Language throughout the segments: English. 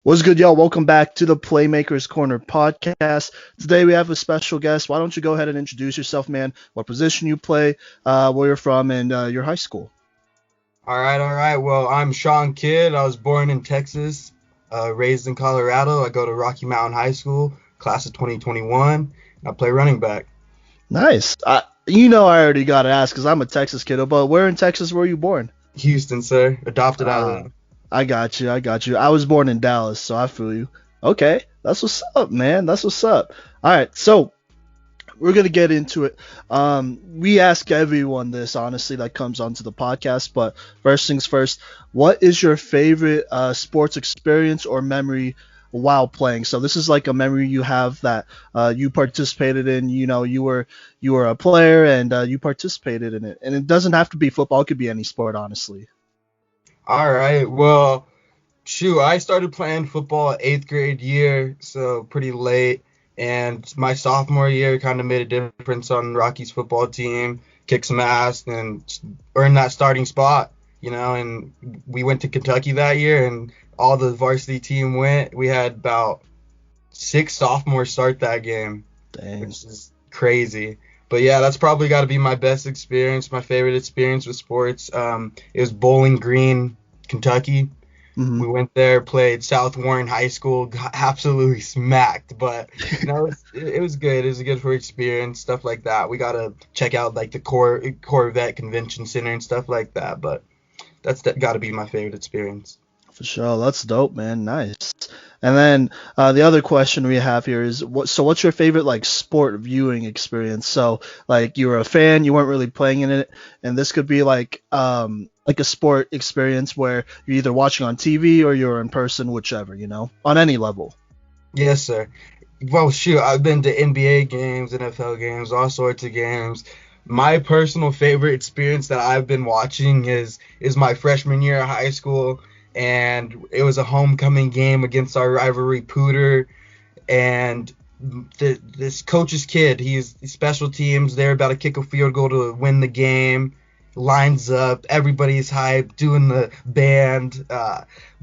What's good, y'all? Welcome back to the Playmakers Corner podcast. Today we have a special guest. Why don't you go ahead and introduce yourself, man? What position you play, where you're from, and your high school. All right. Well, I'm Sean Kidd. I was born in Texas, raised in Colorado. I go to Rocky Mountain High School, class of 2021. I play running back. Nice. I already got to ask because I'm a Texas kiddo, but where in Texas were you born? Houston, sir. Adopted out of Uh, there. I got you. I was born in Dallas, so I feel you. Okay, that's what's up, man. That's what's up. All right, so we're gonna get into it. We ask everyone this, honestly, that comes onto the podcast. But first things first, what is your favorite sports experience or memory while playing? So this is like a memory you have that you participated in. You were a player and you participated in it, and it doesn't have to be football. It could be any sport, honestly. All right. Well, shoot, I started playing football eighth grade year, so pretty late. And my sophomore year kind of made a difference on Rocky's football team, kicked some ass, and earned that starting spot. And we went to Kentucky that year, and all the varsity team went. We had about 6 sophomores start that game, Dang. which is crazy. But yeah, that's probably got to be my best experience, my favorite experience with sports. It was Bowling Green, Kentucky. Hmm. We went there, played South Warren High School, got absolutely smacked, but it was good. It was a good for experience, stuff like that. We got to check out like the Corvette Convention Center and stuff like that, but that's got to be my favorite experience. For sure, that's dope, man. Nice. And then the other question we have here is, what's your favorite like sport viewing experience? So like you were a fan, you weren't really playing in it, and this could be like a sport experience where you're either watching on TV or you're in person, whichever, on any level. Yes, sir. Well, shoot, I've been to NBA games, NFL games, all sorts of games. My personal favorite experience that I've been watching is my freshman year of high school, and it was a homecoming game against our rivalry Pooter, and this coach's kid, he's special teams. They're about to kick a field goal to win the game. Lines up, everybody's hyped, doing the band,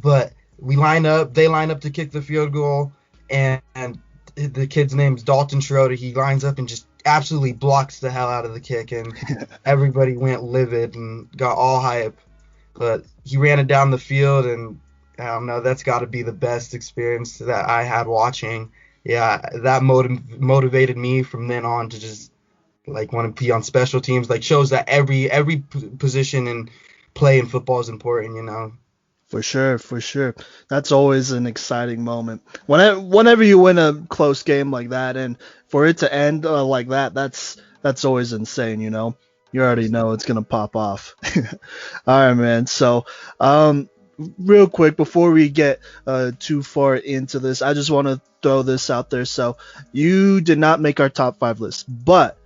but they line up to kick the field goal, and the kid's name is Dalton Schroeder. He lines up and just absolutely blocks the hell out of the kick, and everybody went livid and got all hype. But he ran it down the field, and I don't know, that's got to be the best experience that I had watching. Yeah, that motivated me from then on to just like want to be on special teams. Like shows that every position and play in football is important. For sure, for sure. That's always an exciting moment. Whenever you win a close game like that, and for it to end like that, that's always insane. You already know it's gonna pop off. All right, man. So, real quick before we get too far into this, I just want to throw this out there. So, you did not make our top 5 list, but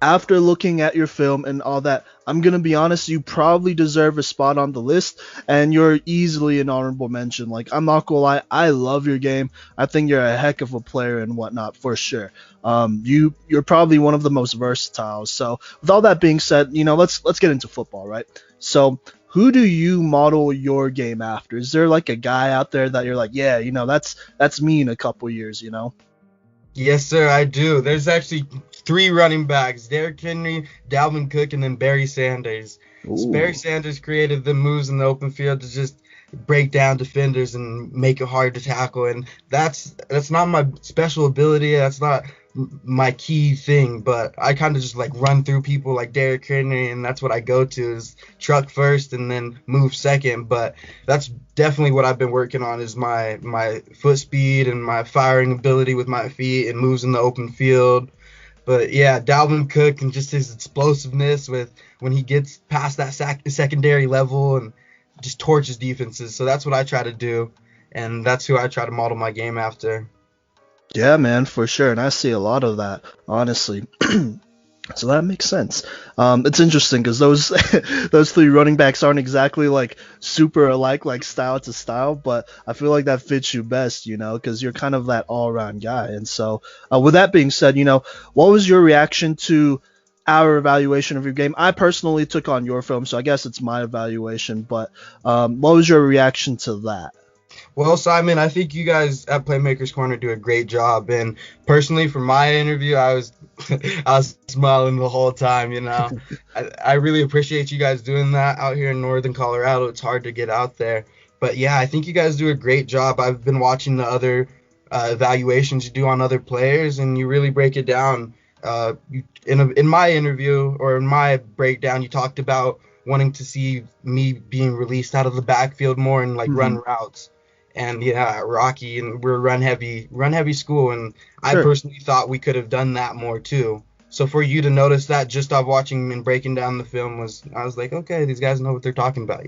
after looking at your film and all that, I'm going to be honest, you probably deserve a spot on the list, and you're easily an honorable mention. Like, I'm not going to lie, I love your game. I think you're a heck of a player and whatnot, for sure. You're probably one of the most versatile. So, with all that being said, let's get into football, right? So, who do you model your game after? Is there like a guy out there that you're like, yeah, that's me in a couple years, Yes, sir, I do. There's actually 3 running backs: Derrick Henry, Dalvin Cook, and then Barry Sanders. Ooh. Barry Sanders created the moves in the open field to just break down defenders and make it hard to tackle, and that's not my special ability. That's not my key thing, but I kind of just like run through people like Derrick Henry, and that's what I go to is truck first and then move second. But that's definitely what I've been working on is my foot speed and my firing ability with my feet and moves in the open field. But yeah, Dalvin Cook and just his explosiveness with when he gets past that secondary level and just torches defenses. So that's what I try to do, and that's who I try to model my game after. Yeah, man, for sure. And I see a lot of that, honestly. So that makes sense. It's interesting because those those 3 running backs aren't exactly like super alike, like style to style, but I feel like that fits you best, because you're kind of that all-around guy. And so, with that being said, what was your reaction to our evaluation of your game? I personally took on your film, so I guess it's my evaluation. But what was your reaction to that? Well, Simon, I think you guys at Playmakers Corner do a great job. And personally, for my interview, I was I was smiling the whole time. I really appreciate you guys doing that out here in northern Colorado. It's hard to get out there, but yeah, I think you guys do a great job. I've been watching the other evaluations you do on other players, and you really break it down. In my interview or in my breakdown, you talked about wanting to see me being released out of the backfield more and like Hmm. run routes. And yeah, Rocky, and we're a run heavy school, and I Sure. personally thought we could have done that more too. So for you to notice that just off watching and breaking down the film I was like, okay, these guys know what they're talking about.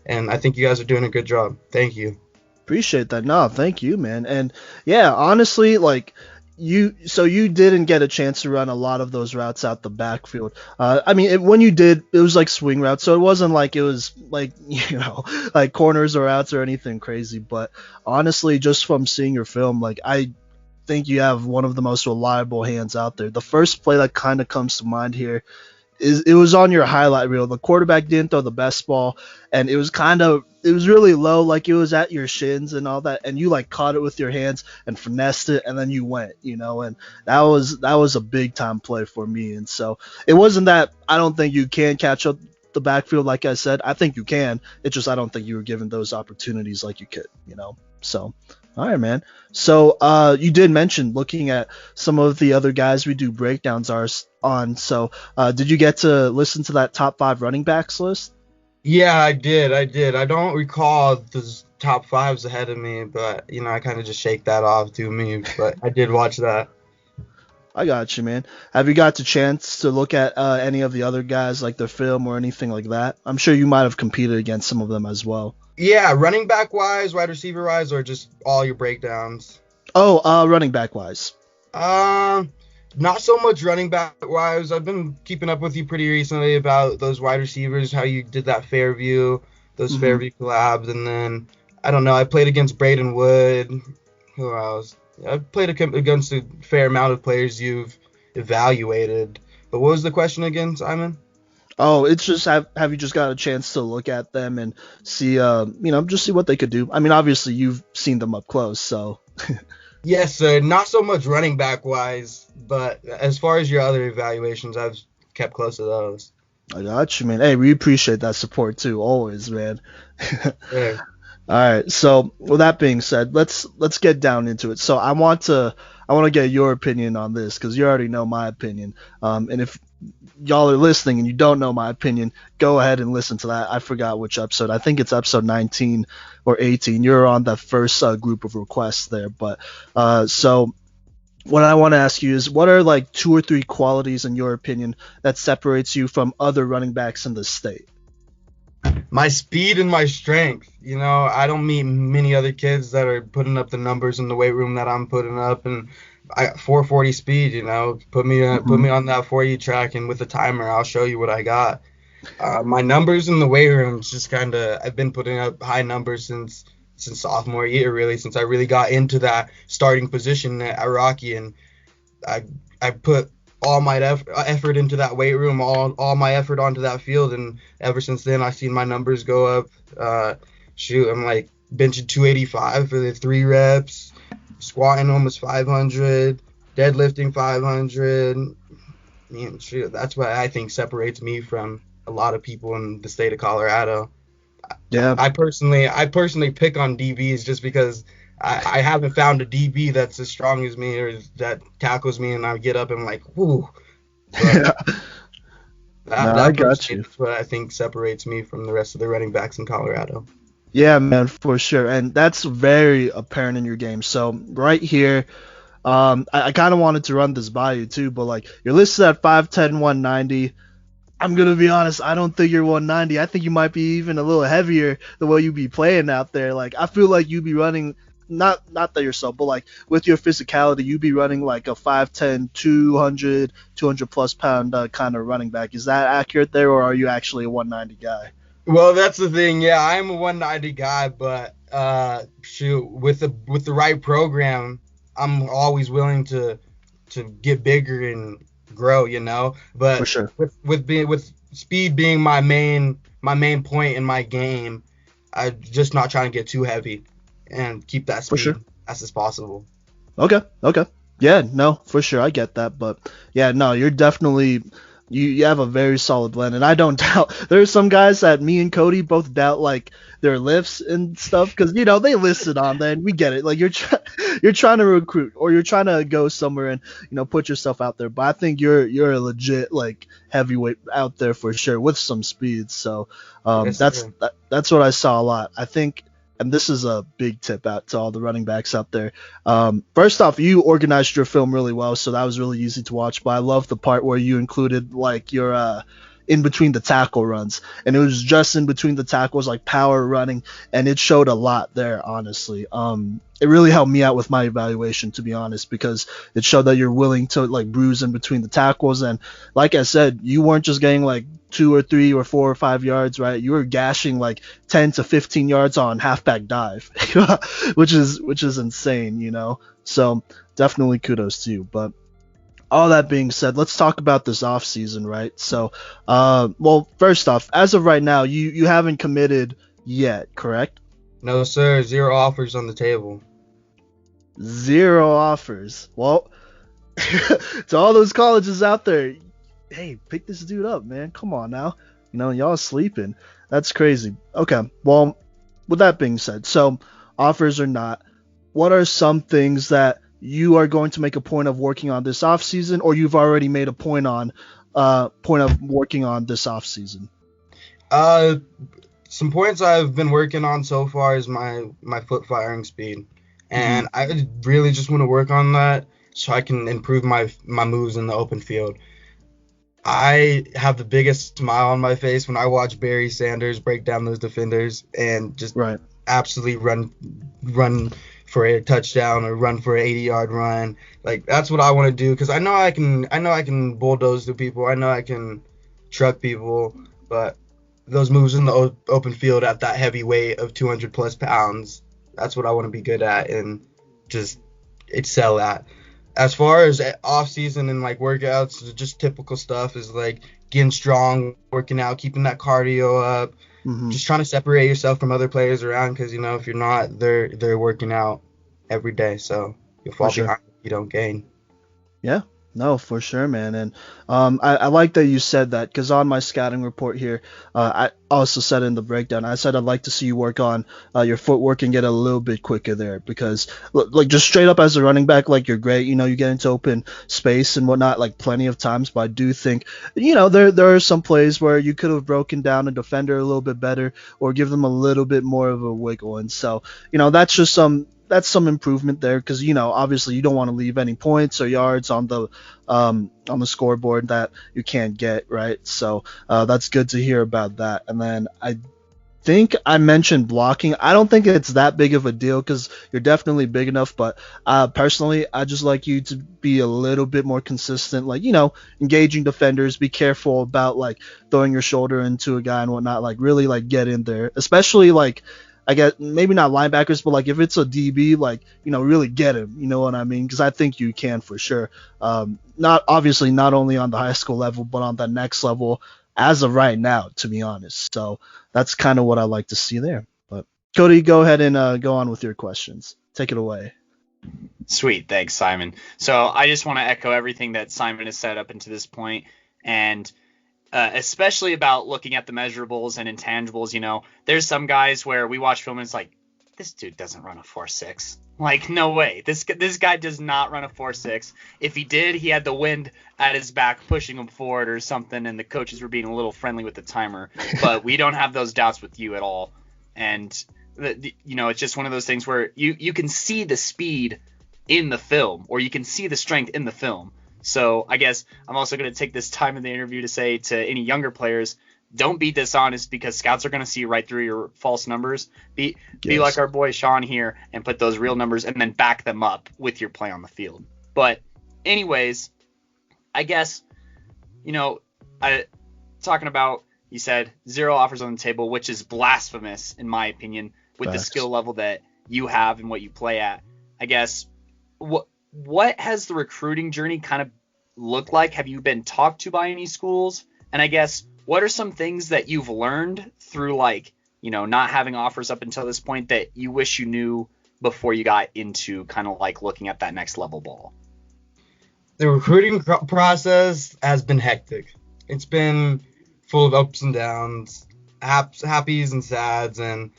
And I think you guys are doing a good job. Thank you. Appreciate that. No, thank you, man. And yeah, honestly, like so you didn't get a chance to run a lot of those routes out the backfield. I mean, when you did, it was like swing routes, so it wasn't like it was like like corners or outs or anything crazy. But honestly, just from seeing your film, like I think you have one of the most reliable hands out there. The first play that kind of comes to mind here it was on your highlight reel. The quarterback didn't throw the best ball, and it was really low, like it was at your shins and all that, and you like caught it with your hands and finessed it, and then you went, and that was a big time play for me. And so it wasn't that I don't think you can catch up the backfield, like I said. I think you can. It's just I don't think you were given those opportunities like you could. So all right, man. So you did mention looking at some of the other guys we do breakdowns are on. So did you get to listen to that top 5 running backs list? Yeah, I did. I did. I don't recall the top fives ahead of me, but I kind of just shake that off to me. But I did watch that. I got you, man. Have you got the chance to look at any of the other guys, like their film or anything like that? I'm sure you might have competed against some of them as well. Yeah, running back wise, wide receiver wise, or just all your breakdowns. Oh, running back wise. Um, Not so much running back wise. I've been keeping up with you pretty recently about those wide receivers, how you did that those Hmm. Fairview collabs, and then I don't know. I played against Braden Wood. Who else? I played against a fair amount of players you've evaluated. But what was the question again, Simon? Oh, it's just have you just got a chance to look at them and see just see what they could do. I mean, obviously you've seen them up close, so Yes, sir. Not so much running back wise, but as far as your other evaluations, I've kept close to those. I got you, man. Hey, we appreciate that support too, always, man. Yeah. All right. So with that being said, let's get down into it. So I want to get your opinion on this because you already know my opinion. And if y'all are listening and you don't know my opinion, go ahead and listen to that. I forgot which episode. I think it's episode 19 or 18. You're on the first group of requests there. But so what I want to ask you is, what are like 2 or 3 qualities in your opinion that separates you from other running backs in the state? My speed and my strength. I don't meet many other kids that are putting up the numbers in the weight room that I'm putting up, and I 440 speed. Put Hmm. me on that 4E track, and with a timer, I'll show you what I got. My numbers in the weight room is just kind of I've been putting up high numbers since sophomore year, really, since I really got into that starting position at Rocky, and I I put all my effort into that weight room, all my effort onto that field, and ever since then I've seen my numbers go up. I'm like benching 285 for the 3 reps, squatting almost 500, deadlifting 500. That's what I think separates me from a lot of people in the state of Colorado. Yeah. I personally pick on DBs just because I haven't found a DB that's as strong as me or that tackles me and I get up and I'm like, whoo. But No, I that got personally, you. that's what I think separates me from the rest of the running backs in Colorado. Yeah, man, for sure. And that's very apparent in your game. So right here, I kind of wanted to run this by you too, but like you're listed at 5'10", 190. I'm gonna be honest, I don't think you're 190. I think you might be even a little heavier the way you be playing out there. Like I feel like you be running not that yourself, but like with your physicality, you be running like a 5'10", 200 plus pound kind of running back. Is that accurate there, or are you actually a 190 guy? Well, that's the thing. Yeah, I'm a 190 guy, but with the right program, I'm always willing to get bigger and grow. For But sure. with speed being my main point in my game, I'm just not trying to get too heavy. and keep that For speed sure. as fast as possible. Okay. Yeah, no, for sure, I get that, but yeah, no, you're definitely you have a very solid blend, and I don't doubt. There's some guys that me and Cody both doubt like their lifts and stuff because they listen on there, and we get it. Like you're trying to recruit or you're trying to go somewhere and put yourself out there, but I think you're a legit like heavyweight out there for sure with some speed. So Yes, sir. that's what I saw a lot. I think. And this is a big tip out to all the running backs out there. First off, you organized your film really well, so that was really easy to watch. But I love the part where you included like your in between the tackle runs, and it was just in between the tackles, like power running, and it showed a lot there. Honestly, it really helped me out with my evaluation, to be honest, because it showed that you're willing to like bruise in between the tackles, and like I said, you weren't just getting like 2 or 3 or 4 or 5 yards, right? You were gashing like 10 to 15 yards on halfback dive, which is insane. So definitely kudos to you. But all that being said, let's talk about this off season, right? So, well, first off, as of right now, you haven't committed yet, correct? No, sir. 0 offers on the table. 0 offers. Well, to all those colleges out there, hey, pick this dude up, man. Come on now. Y'all sleeping. That's crazy. Okay. Well, with that being said, so offers or not, what are some things that you are going to make a point of working on this off season, or you've already made a point of working on this off season? Some points I've been working on so far is my foot firing speed, and I really just want to work on that so I can improve my moves in the open field. I have the biggest smile on my face when I watch Barry Sanders break down those defenders and just Right. absolutely run for a touchdown or run for an 80-yard run. Like that's what I want to do because I know I can bulldoze through people. I know I can truck people, but those moves in the open field at that heavy weight of 200 plus pounds, that's what I want to be good at and just excel at. As far as off season and like workouts, just typical stuff is like getting strong, working out, keeping that cardio up, just trying to separate yourself from other players around because if you're not, they're working out every day, so you'll For fall sure. behind if you don't gain. Yeah, no, for sure, man. And I like that you said that because on my scouting report here, I also said in the breakdown, I said I'd like to see you work on your footwork and get a little bit quicker there because, like, just straight up as a running back, like, you're great. You get into open space and whatnot, like, plenty of times. But I do think, there are some plays where you could have broken down a defender a little bit better or give them a little bit more of a wiggle. And so, that's some improvement there because obviously you don't want to leave any points or yards on the scoreboard that you can't get, right? So that's good to hear about that. And then I think I mentioned blocking. I don't think it's that big of a deal because you're definitely big enough, but personally I just like you to be a little bit more consistent, like engaging defenders, be careful about like throwing your shoulder into a guy and whatnot, like really like get in there, especially like I guess maybe not linebackers, but like if it's a DB, like really get him. You know what I mean? Because I think you can for sure. Not only on the high school level, but on the next level as of right now, to be honest. So that's kind of what I like to see there. But Cody, go ahead and go on with your questions. Take it away. Sweet, thanks, Simon. So I just want to echo everything that Simon has said up until this point, and especially about looking at the measurables and intangibles. There's some guys where we watch film and it's like, this dude doesn't run a 4.6. Like, no way. This guy does not run a 4.6. If he did, he had the wind at his back pushing him forward or something, and the coaches were being a little friendly with the timer. But we don't have those doubts with you at all. And, it's just one of those things where you can see the speed in the film, or you can see the strength in the film. So I guess I'm also going to take this time in the interview to say to any younger players, don't be dishonest because scouts are going to see right through your false numbers. Be like our boy Sean here and put those real numbers and then back them up with your play on the field. But anyways, I guess, talking about, you said 0 offers on the table, which is blasphemous in my opinion with the skill level that you have and what you play at. I guess what has the recruiting journey kind of looked like? Have you been talked to by any schools? And I guess, what are some things that you've learned through not having offers up until this point that you wish you knew before you got into kind of like looking at that next level ball? The recruiting process has been hectic. It's been full of ups and downs, happies and sads, and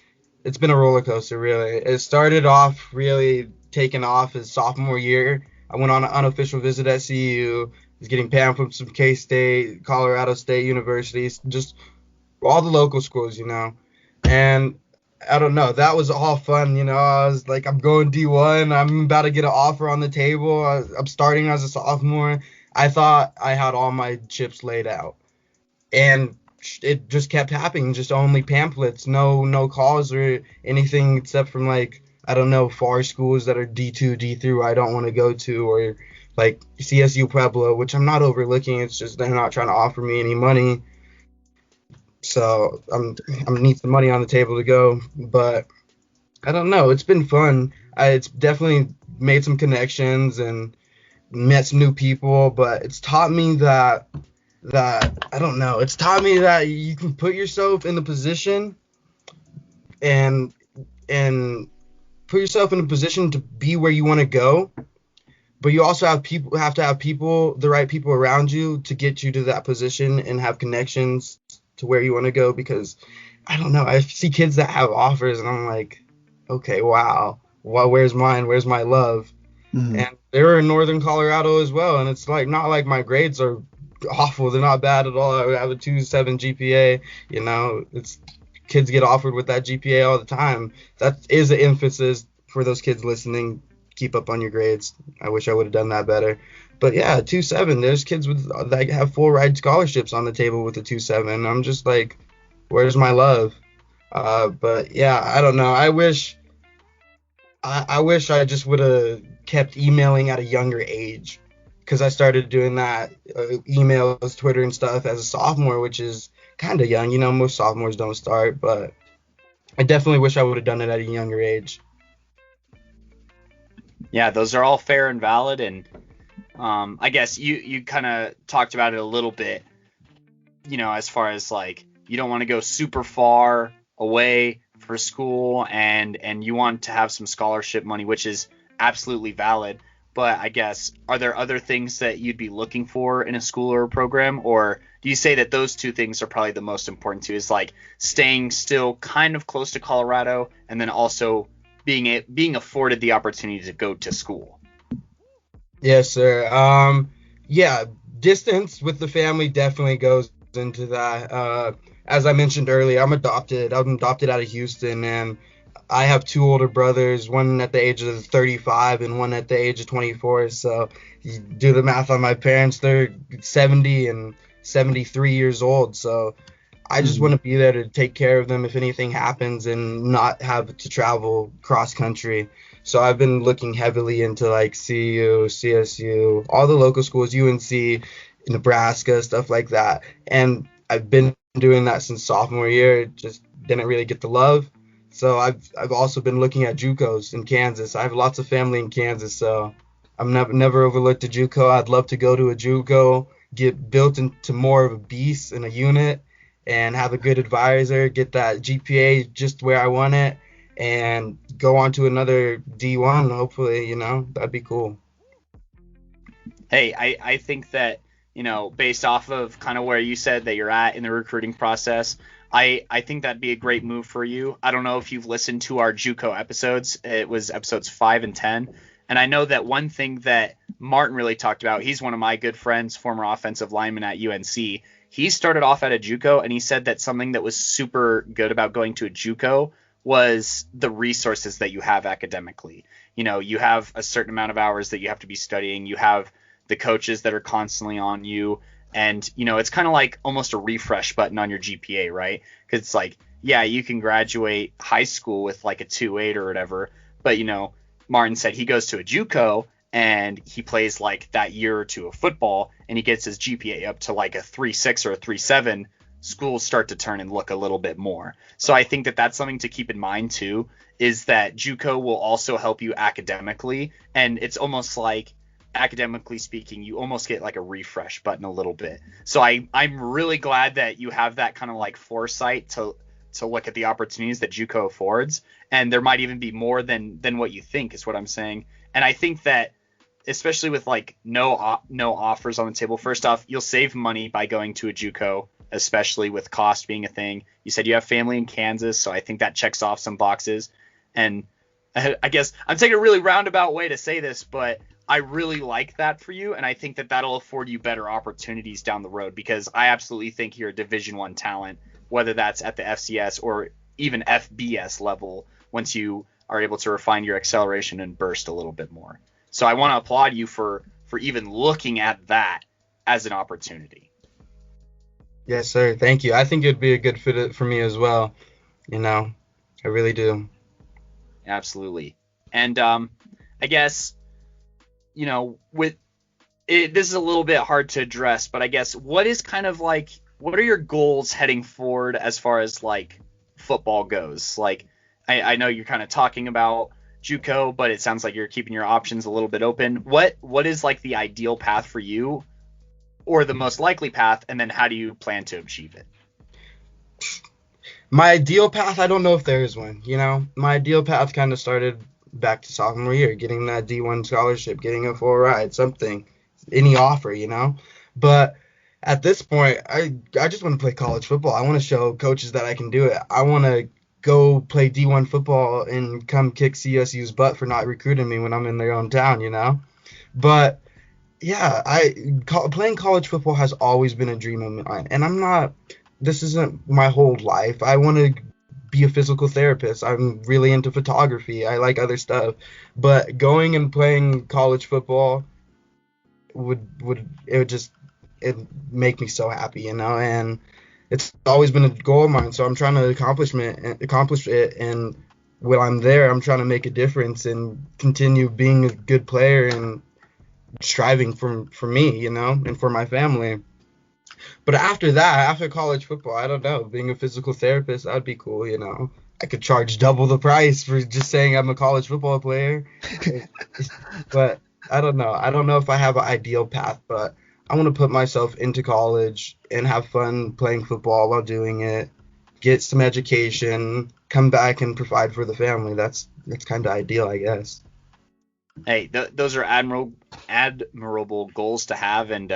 it's been a roller coaster, really. It started off really taking off his sophomore year. I went on an unofficial visit at CU, was getting pamphlets from K-State, Colorado State universities, just all the local schools, And I don't know, that was all fun, I was like, I'm going D1, I'm about to get an offer on the table, I'm starting as a sophomore. I thought I had all my chips laid out. And it just kept happening, just only pamphlets, no calls or anything except from like, I don't know, far schools that are D2, D3 I don't want to go to, or like CSU Pueblo, which I'm not overlooking. It's just they're not trying to offer me any money. So I'm need some money on the table to go. But I don't know. It's been fun. It's definitely made some connections and met some new people. But it's taught me that I don't know. It's taught me that you can put yourself in the position and put yourself in a position to be where you want to go, but you also have to have the right people around you to get you to that position and have connections to where you want to go. Because I don't know, I see kids that have offers and I'm like, okay, wow, well, where's mine? Where's my love? Mm-hmm. And they're in Northern Colorado as well, and it's like not like my grades are awful. They're not bad at all. I have a 2.7 GPA. It's kids get offered with that GPA all the time. That is an emphasis for those kids listening. Keep up on your grades. I wish I would have done that better. But yeah, 2.7. There's kids that have full ride scholarships on the table with a 2.7. I'm just like, where's my love? But yeah, I don't know. I wish I just would have kept emailing at a younger age, because I started doing that, emails, Twitter and stuff as a sophomore, which is kind of young. Most sophomores don't start, but I definitely wish I would have done it at a younger age. Yeah, those are all fair and valid, and I guess you kind of talked about it a little bit, as far as like you don't want to go super far away for school, and you want to have some scholarship money, which is absolutely valid. But I guess, are there other things that you'd be looking for in a school or a program? Or do you say that those two things are probably the most important too, is like staying still kind of close to Colorado and then also being afforded the opportunity to go to school? Yes, sir. Yeah, distance with the family definitely goes into that. As I mentioned earlier, I'm adopted. I'm adopted out of Houston, and I have two older brothers, one at the age of 35 and one at the age of 24. So you do the math on my parents, they're 70 and 73 years old. So I just want to be there to take care of them if anything happens and not have to travel cross country. So I've been looking heavily into like CU, CSU, all the local schools, UNC, Nebraska, stuff like that. And I've been doing that since sophomore year. It just didn't really get the love. So I've also been looking at JUCOs in Kansas. I have lots of family in Kansas, so I'm never overlooked a JUCO. I'd love to go to a JUCO, get built into more of a beast in a unit, and have a good advisor, get that GPA just where I want it, and go on to another D1, hopefully, that'd be cool. Hey, I think that, based off of kind of where you said that you're at in the recruiting process, I think that'd be a great move for you. I don't know if you've listened to our JUCO episodes. It was episodes 5 and 10. And I know that one thing that Martin really talked about, he's one of my good friends, former offensive lineman at UNC. He started off at a JUCO, and he said that something that was super good about going to a JUCO was the resources that you have academically. You have a certain amount of hours that you have to be studying. You have the coaches that are constantly on you. And, it's kind of like almost a refresh button on your GPA, right? Because it's like, yeah, you can graduate high school with like a 2.8 or whatever. But, Martin said he goes to a JUCO and he plays like that year or two of football and he gets his GPA up to like a 3.6 or a 3.7. Schools start to turn and look a little bit more. So I think that that's something to keep in mind too, is that JUCO will also help you academically. And it's almost like, academically speaking, you almost get like a refresh button a little bit. So I'm really glad that you have that kind of like foresight to look at the opportunities that JUCO affords, and there might even be more than what you think, is what I'm saying. And I think that, especially with like no offers on the table, first off, you'll save money by going to a JUCO, especially with cost being a thing. You said you have family in Kansas, so I think that checks off some boxes. And I guess I'm taking a really roundabout way to say this, but I really like that for you, and I think that that'll afford you better opportunities down the road, because I absolutely think you're a Division I talent, whether that's at the FCS or even FBS level, once you are able to refine your acceleration and burst a little bit more. So I want to applaud you for even looking at that as an opportunity. Yes, sir. Thank you. I think it'd be a good fit for me as well. I really do. Absolutely. And I guess, with it, this is a little bit hard to address, but I guess what are your goals heading forward as far as like football goes? Like, I know you're kind of talking about JUCO, but it sounds like you're keeping your options a little bit open. What is like the ideal path for you, or the most likely path, and then how do you plan to achieve it? My ideal path, I don't know if there is one. My ideal path kind of started back to sophomore year, getting that D1 scholarship, getting a full ride, something, any offer, But at this point, I just want to play college football. I want to show coaches that I can do it. I want to go play D1 football and come kick CSU's butt for not recruiting me when I'm in their own town, But yeah, playing college football has always been a dream of mine, and this isn't my whole life. I want to be a physical therapist. I'm really into photography. I like other stuff, but going and playing college football would make me so happy, and it's always been a goal of mine. So I'm trying to accomplish it, and when I'm there, I'm trying to make a difference and continue being a good player and striving for me, and for my family. But after college football, I don't know, being a physical therapist, that'd be cool, I could charge double the price for just saying I'm a college football player. But I don't know. I don't know if I have an ideal path, but I want to put myself into college and have fun playing football while doing it, get some education, come back and provide for the family. That's kind of ideal, I guess. Hey, those are admirable goals to have. And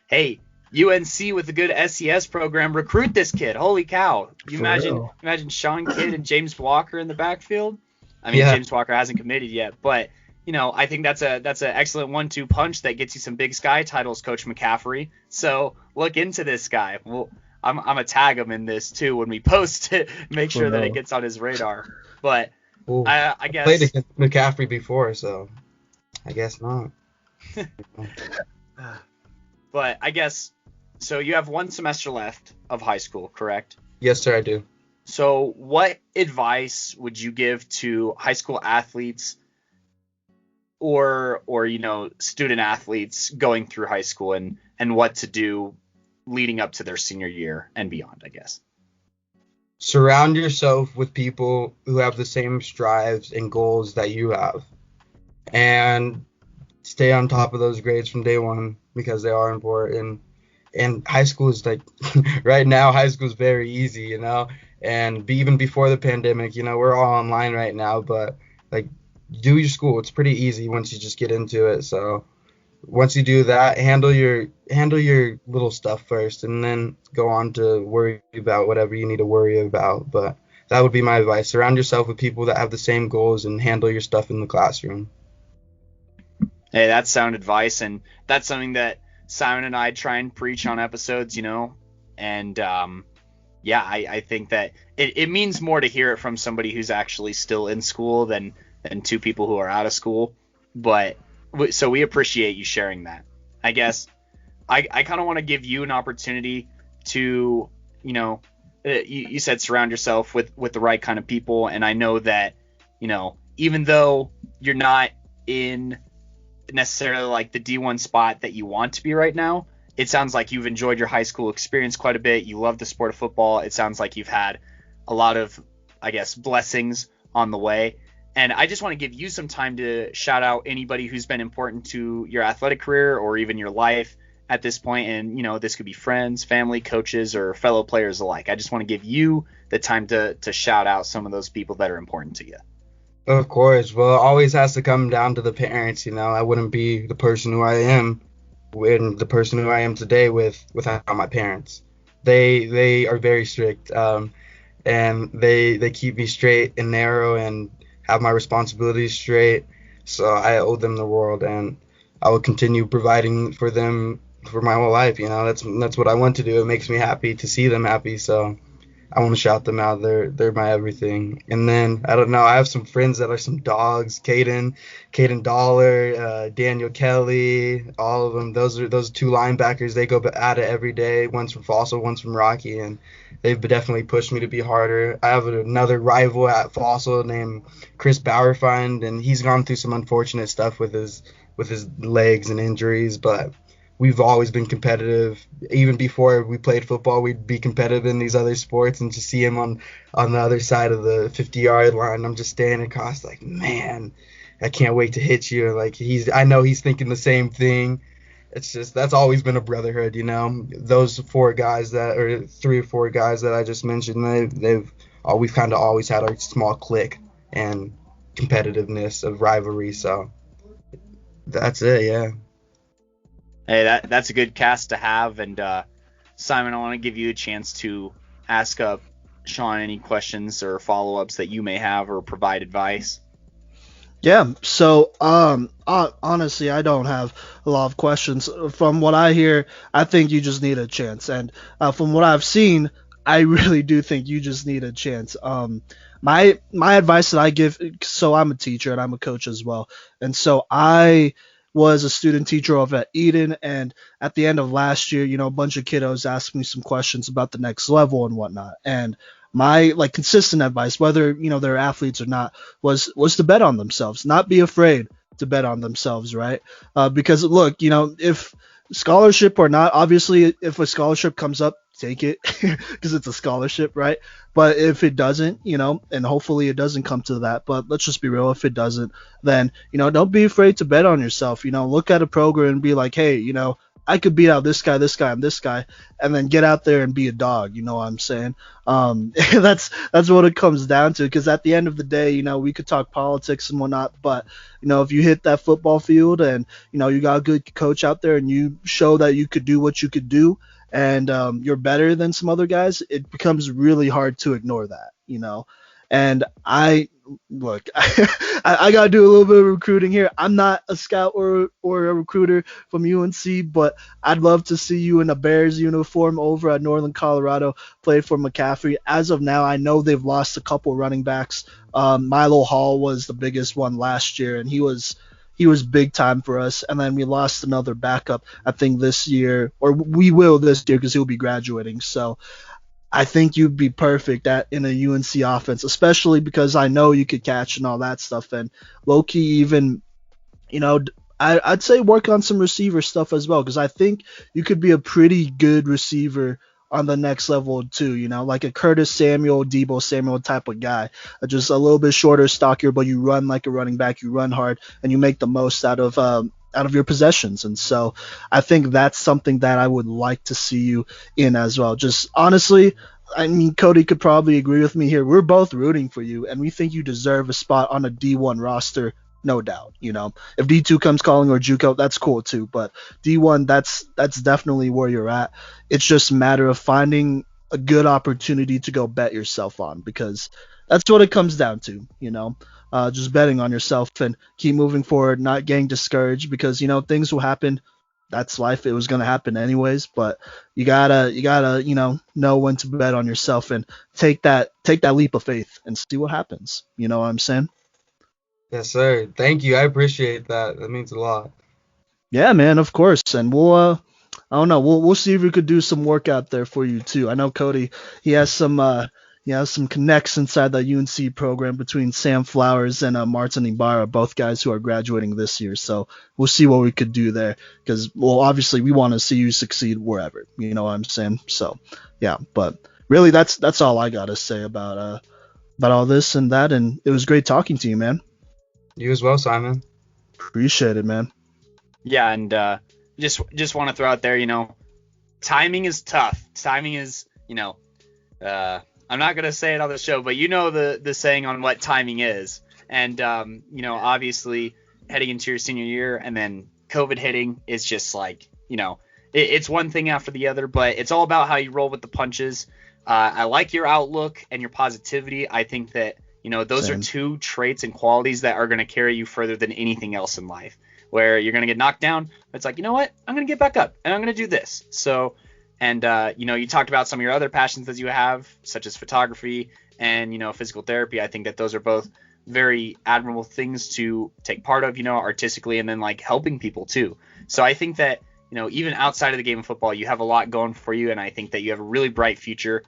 hey, UNC with a good SES program, recruit this kid. Holy cow! Imagine Sean Kidd and James Walker in the backfield. I mean, yeah. James Walker hasn't committed yet, but I think that's an excellent 1-2 punch that gets you some Big Sky titles, Coach McCaffrey. So look into this guy. Well, I'm gonna tag him in this too when we post it. Make sure that it gets on his radar. But I guess played against McCaffrey before, so I guess not. But I guess so. You have one semester left of high school, correct? Yes, sir, I do. So what advice would you give to high school athletes or student athletes going through high school and what to do leading up to their senior year and beyond, I guess? Surround yourself with people who have the same strives and goals that you have, and stay on top of those grades from day one, because they are important. And high school is like right now, high school is very easy, and even before the pandemic, we're all online right now, but like, do your school. It's pretty easy once you just get into it. So once you do that, handle your little stuff first, and then go on to worry about whatever you need to worry about. But that would be my advice. Surround yourself with people that have the same goals and handle your stuff in the classroom. Hey, that's sound advice, and that's something that Simon and I try and preach on episodes, and I think that it means more to hear it from somebody who's actually still in school than two people who are out of school. But so we appreciate you sharing that. I guess I kind of want to give you an opportunity to, you said surround yourself with the right kind of people. And I know that, even though you're not in necessarily like the D1 spot that you want to be right now, it sounds like you've enjoyed your high school experience quite a bit. You love the sport of football. It sounds like you've had a lot of, I guess, blessings on the way. And I just want to give you some time to shout out anybody who's been important to your athletic career or even your life, at this point, and this could be friends, family, coaches, or fellow players alike. I just want to give you the time to shout out some of those people that are important to you. Of course. Well, it always has to come down to the parents. I wouldn't be the person who I am and the person who I am today without my parents. They are very strict, and they keep me straight and narrow and have my responsibilities straight. So I owe them the world, and I will continue providing for them for my whole life. That's what I want to do. It makes me happy to see them happy. So I want to shout them out. They're my everything. And then I don't know. I have some friends that are some dogs. Caden Dollar, Daniel Kelly, all of them. Those two linebackers. They go at it every day. One's from Fossil, one's from Rocky, and they've definitely pushed me to be harder. I have another rival at Fossil named Chris Bauerfeind, and he's gone through some unfortunate stuff with his legs and injuries, but we've always been competitive. Even before we played football, we'd be competitive in these other sports, and to see him on the other side of the 50-yard line, I'm just standing across like, man, I can't wait to hit you. Like I know he's thinking the same thing. It's just, that's always been a brotherhood, Those 4 guys or 3 or 4 guys that I just mentioned, we've kind of always had our small clique and competitiveness of rivalry. So that's it, yeah. Hey, that's a good cast to have. And Simon, I want to give you a chance to ask Sean any questions or follow-ups that you may have, or provide advice. Yeah, so honestly, I don't have a lot of questions. From what I hear, I think you just need a chance, and from what I've seen, I really do think you just need a chance. My advice that I give, so I'm a teacher and I'm a coach as well, and so I was a student teacher over at Eden, and at the end of last year, a bunch of kiddos asked me some questions about the next level and whatnot, and my consistent advice, whether they're athletes or not, was to bet on themselves, not be afraid to bet on themselves, right? Because look, if scholarship or not, obviously if a scholarship comes up, take it because it's a scholarship, right? But if it doesn't, and hopefully it doesn't come to that, but let's just be real, if it doesn't, then don't be afraid to bet on yourself. Look at a program and be like, hey, I could beat out this guy, and this guy, and then get out there and be a dog. You know what I'm saying? That's what it comes down to. Because at the end of the day, we could talk politics and whatnot, but if you hit that football field and you got a good coach out there and you show that you could do what you could do, and you're better than some other guys, it becomes really hard to ignore that. And look, I got to do a little bit of recruiting here. I'm not a scout or a recruiter from UNC, but I'd love to see you in a Bears uniform over at Northern Colorado, play for McCaffrey. As of now, I know they've lost a couple running backs. Milo Hall was the biggest one last year, and he was big time for us. And then we lost another backup, I think, this year, or we will this year because he'll be graduating. So I think you'd be perfect in a UNC offense, especially because I know you could catch and all that stuff. And low-key even, I'd say work on some receiver stuff as well, because I think you could be a pretty good receiver on the next level too, like a Curtis Samuel, Deebo Samuel type of guy. Just a little bit shorter, stockier, but you run like a running back, you run hard, and you make the most out of your possessions. And so I think that's something that I would like to see you in as well. Just honestly, I mean, Kodey could probably agree with me here. We're both rooting for you, and we think you deserve a spot on a D1 roster, no doubt. If D2 comes calling or JUCO, that's cool too. But D1, that's definitely where you're at. It's just a matter of finding a good opportunity to go bet yourself on, because that's what it comes down to. Just betting on yourself and keep moving forward, not getting discouraged, because things will happen. That's life. It was going to happen anyways, but you gotta know when to bet on yourself and take that leap of faith and see what happens. You know what I'm saying? Yes, sir. Thank you. I appreciate that. That means a lot. Yeah, man, of course. And we'll I don't know, we'll see if we could do some work out there for you too. I know Kodey, he has some connects inside the UNC program between Sam Flowers and Martin Ibarra, both guys who are graduating this year. So we'll see what we could do there, because, well, obviously we want to see you succeed wherever. You know what I'm saying? So yeah, but really that's all I gotta say about all this and that. And it was great talking to you, man. You as well, Simon. Appreciate it, man. Yeah, and just want to throw out there, timing is tough. Timing is, I'm not going to say it on the show, but the saying on what timing is. And, obviously heading into your senior year and then COVID hitting is just like, it's one thing after the other, but it's all about how you roll with the punches. I like your outlook and your positivity. I think that, those Same. are two traits and qualities that are going to carry you further than anything else in life, where you're going to get knocked down. But it's like, you know what? I'm going to get back up and I'm going to do this. So, and, you talked about some of your other passions that you have, such as photography and, physical therapy. I think that those are both very admirable things to take part of, artistically, and then like helping people too. So I think that, even outside of the game of football, you have a lot going for you. And I think that you have a really bright future.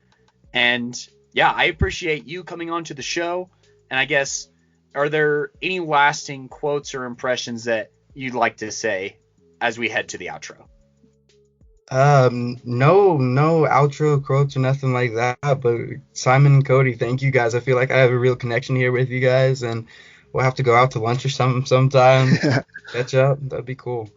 And yeah, I appreciate you coming on to the show. And I guess, are there any lasting quotes or impressions that you'd like to say as we head to the outro? No outro quotes or nothing like that. But Simon and Kodey, thank you guys. I feel like I have a real connection here with you guys, and we'll have to go out to lunch or something sometime. Catch up. That'd be cool.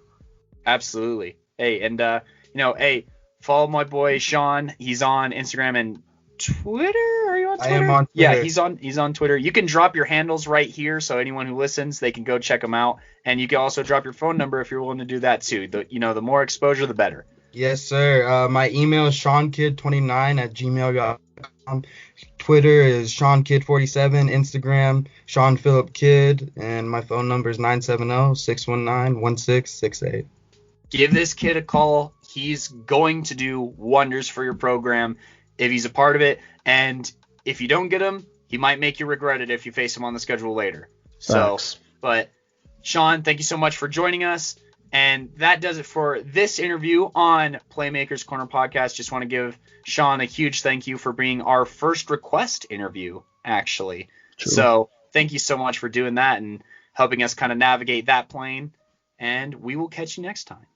Absolutely. Hey, and hey, follow my boy Sean. He's on Instagram and Twitter. Are you on Twitter? I am on Twitter. Yeah, he's on Twitter. You can drop your handles right here, so anyone who listens, they can go check them out. And you can also drop your phone number if you're willing to do that too. The more exposure, the better. Yes, sir. My email is seankid29@gmail.com. Twitter is SeanKid47. Instagram, Sean Phillip Kidd. And my phone number is 970-619-1668. Give this kid a call. He's going to do wonders for your program if he's a part of it. And if you don't get him, he might make you regret it if you face him on the schedule later. Thanks. But Sean, thank you so much for joining us. And that does it for this interview on Playmakers Corner podcast. Just want to give Sean a huge thank you for being our first request interview, actually. True. So thank you so much for doing that and helping us kind of navigate that plane. And we will catch you next time.